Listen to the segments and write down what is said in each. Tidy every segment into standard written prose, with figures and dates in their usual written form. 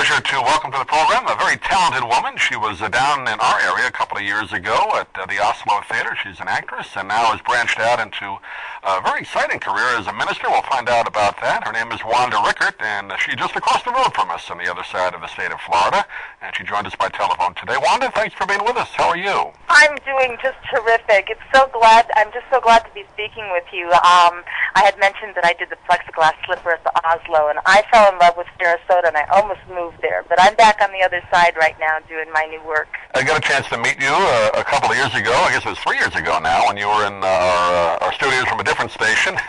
pleasure to welcome to the program a very talented woman. She was down in our area a couple of years ago at the Asolo Theatre. She's an actress and now has branched out into a very exciting career as a minister. We'll find out about that. Her name is Wanda Richert, and she's just across the road from us on the other side of the state of Florida. And she joined us by telephone today. Wanda, thanks for being with us. How are you? I'm doing just terrific. I'm just so glad to be speaking with you. I had mentioned that I did the plexiglass slipper at the Oslo, and I fell in love with Sarasota, and I almost moved there. But I'm back on the other side right now doing my new work. I got a chance to meet you a couple of years ago. I guess it was 3 years ago now, when you were in our studios from a different station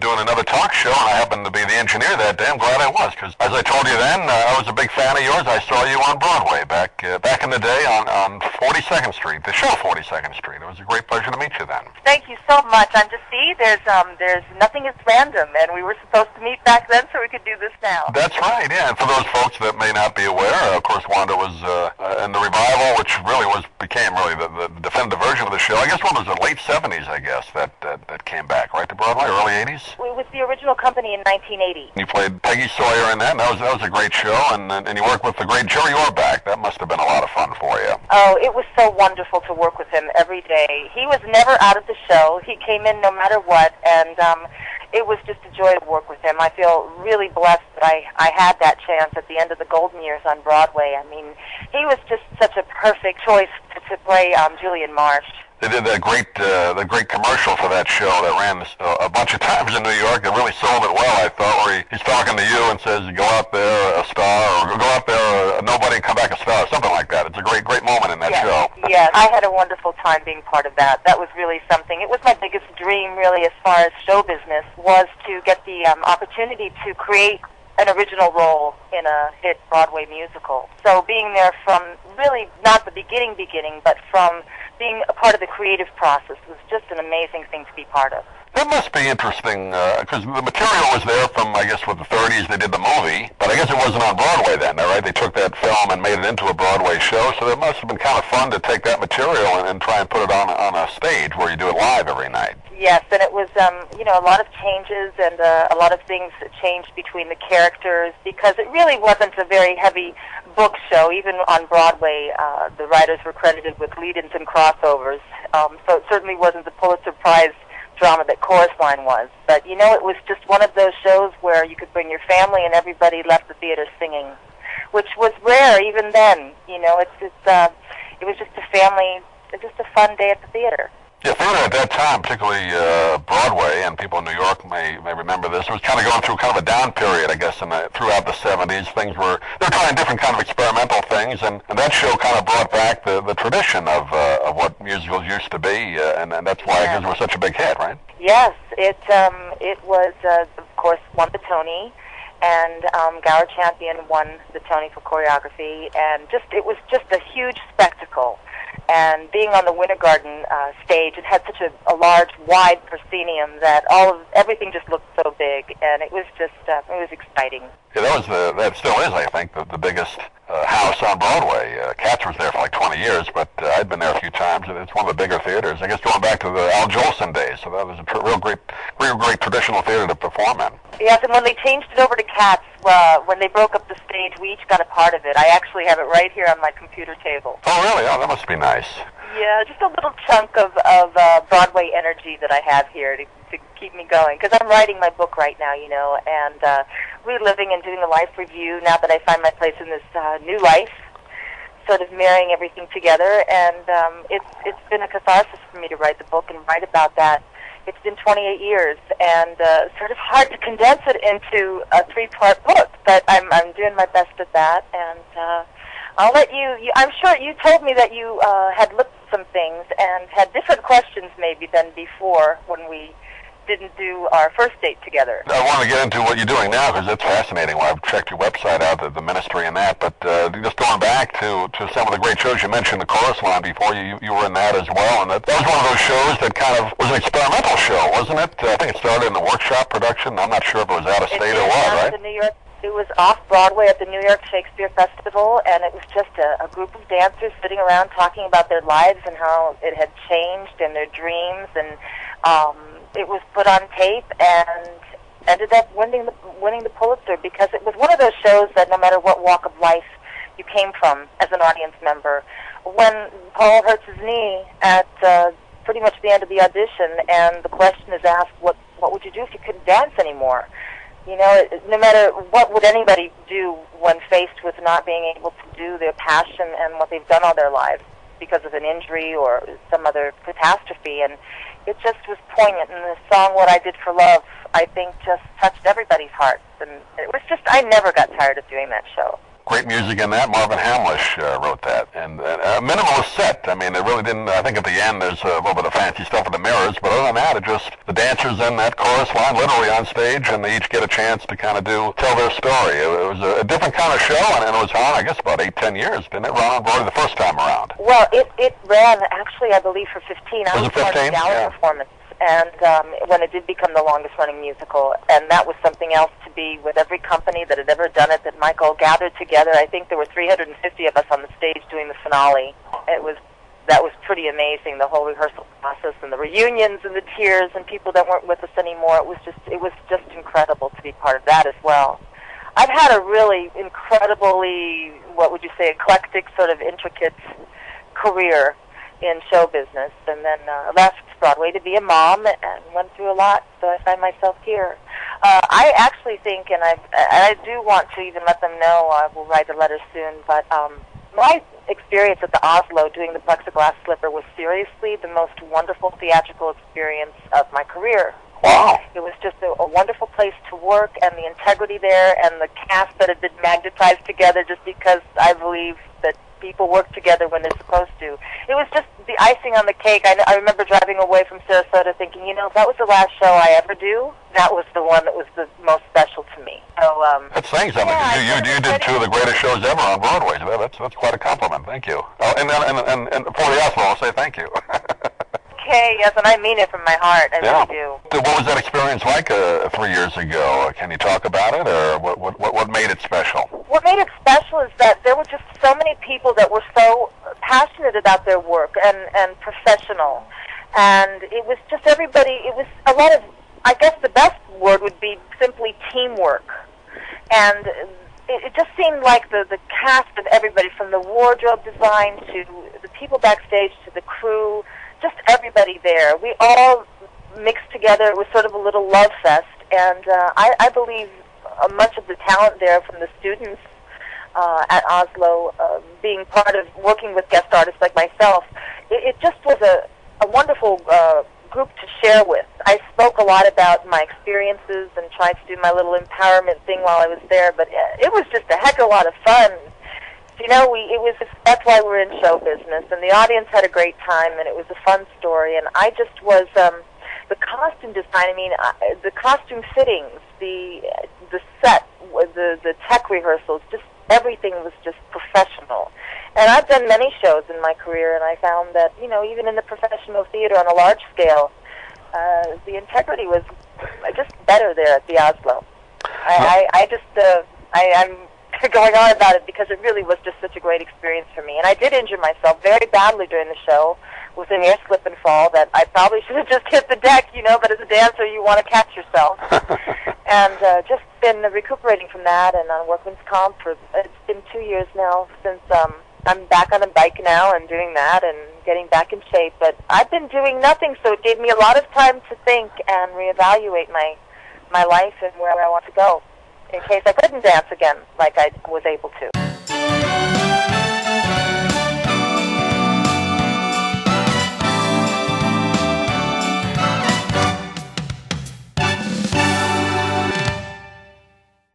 doing another talk show, and I happened to be the engineer that day. I'm glad I was, because as I told you then, I was a big fan of yours. I saw you on Broadway back in the day on 42nd Street, the show 42nd Street. It was a great pleasure to meet you then. Thank you so much. There's nothing is random, and we were supposed to meet back then, so we could do this now. That's right, yeah. And for those folks that may not be aware, of course, Wanda was in the revival, which really became the definitive version of the show. I guess one was the late 70s, I guess, that came back, right, to Broadway, early 80s? It was the original company in 1980. You played Peggy Sawyer in that, and that was a great show, and you worked with the great Jerry Orbach. That must have been a lot of fun for you. Oh, it was so wonderful to work with him every day. He was never out of the show. He came in no matter what, and it was just a joy to work with him. I feel really blessed that I had that chance at the end of the golden years on Broadway. I mean, he was just such a perfect choice to play Julian Marsh. They did that great commercial for that show that ran a bunch of times in New York. It really sold it well, I thought, where he's talking to you and says, go out there a star, or go out there a nobody and come back a star, something like that. It's a great moment in that show. Yeah, I had a wonderful time being part of that. That was really something. It was my biggest dream, really, as far as show business, was to get the opportunity to create an original role in a hit Broadway musical. So being there from really not the beginning, but from being a part of the creative process was just an amazing thing to be part of. That must be interesting, because the material was there from, I guess, with the 30s they did the movie, but I guess it wasn't on Broadway then, right? They took that film and made it into a Broadway show, so it must have been kind of fun to take that material and try and put it on a stage where you do it live every night. Yes, and it was, a lot of changes and a lot of things that changed between the characters, because it really wasn't a very heavy book show. Even on Broadway, the writers were credited with lead-ins and crossovers, so it certainly wasn't the Pulitzer Prize drama that Chorus Line was. But, it was just one of those shows where you could bring your family and everybody left the theater singing, which was rare even then. It was just a fun day at the theater. Yeah, theater at that time, particularly Broadway, and people in New York may remember this, it was kind of going through kind of a down period, I guess, throughout the 70s. They were trying different kind of experimental things, and that show kind of brought back the tradition of what musicals used to be, and that's why it was such a big hit, right? Yes, it was, of course, won the Tony, and Gower Champion won the Tony for choreography, and it was just a huge spectacle. And being on the Winter Garden stage, it had such a large, wide proscenium that everything just looked so big, and it was just it was exciting. Yeah, that still is, I think, the biggest house on Broadway. Katz was there for like 20 years, but I'd been there a few times, and it's one of the bigger theaters. I guess going back to the Al Jolson days, so that was a real great traditional theater to perform in. Yes, and when they changed it over to Katz, when they broke up the stage, we each got a part of it. I actually have it right here on my computer table. Oh, really? Oh, that must be nice. Yeah, just a little chunk of Broadway energy that I have here to keep me going, because I'm writing my book right now, and reliving and doing a life review now that I find my place in this new life, sort of marrying everything together, and it's been a catharsis for me to write the book and write about that. It's been 28 years, and sort of hard to condense it into a 3-part book, but I'm doing my best at that, and I'll let you. I'm sure you told me that you had looked at some things and had different questions maybe than before when we didn't do our first date together. I want to get into what you're doing now, because it's fascinating. Well, I've checked your website out, the ministry and that, but just going back to some of the great shows, you mentioned the Chorus Line before, you were in that as well, and that was one of those shows that kind of was an experimental show, wasn't it? I think it started in the workshop production. I'm not sure if it was out of state or what, right? It was off-Broadway at the New York Shakespeare Festival, and it was just a group of dancers sitting around talking about their lives and how it had changed and their dreams, and it was put on tape and ended up winning the Pulitzer, because it was one of those shows that no matter what walk of life you came from as an audience member. When Paul hurts his knee at pretty much the end of the audition, and the question is asked, what would you do if you couldn't dance anymore? You know, no matter what would anybody do when faced with not being able to do their passion and what they've done all their lives because of an injury or some other catastrophe. And it just was poignant. And the song, What I Did for Love, I think just touched everybody's hearts. And it was just, I never got tired of doing that show. Great music in that. Marvin Hamlish wrote that. And a minimalist set. I mean, it really didn't, I think at the end there's a little bit of fancy stuff with the mirrors, but other than that, it just, the dancers in that chorus line literally on stage, and they each get a chance to kind of tell their story. It was a different kind of show, and it was on, I guess, about 8-10 years. Didn't it run on Broadway the first time around? Well, it ran, actually, I believe, for 15. I was part of the gallery performance. And when it did become the longest-running musical, and that was something else to be with every company that had ever done it, that Michael gathered together. I think there were 350 of us on the stage doing the finale. That was pretty amazing, the whole rehearsal process and the reunions and the tears and people that weren't with us anymore. It was just incredible to be part of that as well. I've had a really incredibly, what would you say, eclectic, sort of intricate career in show business, and then left Broadway to be a mom and went through a lot, so I find myself here. I actually think, and I do want to even let them know, I will write a letter soon, but my experience at the Asolo doing the plexiglass slipper was seriously the most wonderful theatrical experience of my career. Wow. It was just a wonderful place to work, and the integrity there, and the cast that had been magnetized together just because I believe that people work together when they're supposed to. It was just the icing on the cake. I remember driving away from Sarasota thinking, you know, if that was the last show I ever do, that was the one that was the most special to me. So, that's saying something. Yeah, you did two of the greatest shows ever on Broadway. That's quite a compliment. Thank you. Oh, and for the Asolo, I'll say thank you. Okay, yes, and I mean it from my heart. I really do. What was that experience like 3 years ago? Can you talk about it, or what made it special? What made it special is that there were just so many people that were so passionate about their work and professional. And it was just everybody, it was a lot of, I guess the best word would be simply teamwork. And it just seemed like the cast of everybody, from the wardrobe design to the people backstage to the crew, just everybody there. We all mixed together. It was sort of a little love fest, and I believe much of the talent there from the students at Asolo, being part of working with guest artists like myself, it just was a wonderful group to share with. I spoke a lot about my experiences and tried to do my little empowerment thing while I was there, but it was just a heck of a lot of fun. You know, that's why we're in show business, and the audience had a great time, and it was a fun story, and I just was, the costume design, I mean, the costume fittings, the set, the tech rehearsals, just everything was just professional. And I've done many shows in my career, and I found that, you know, even in the professional theater on a large scale, the integrity was just better there at the Asolo. I'm going on about it because it really was just such a great experience for me. And I did injure myself very badly during the show with a near slip and fall that I probably should have just hit the deck, you know, but as a dancer you want to catch yourself. And just been recuperating from that and on workman's comp for, it's been 2 years now since I'm back on a bike now and doing that and getting back in shape. But I've been doing nothing, so it gave me a lot of time to think and reevaluate my life and where I want to go, in case I couldn't dance again like I was able to.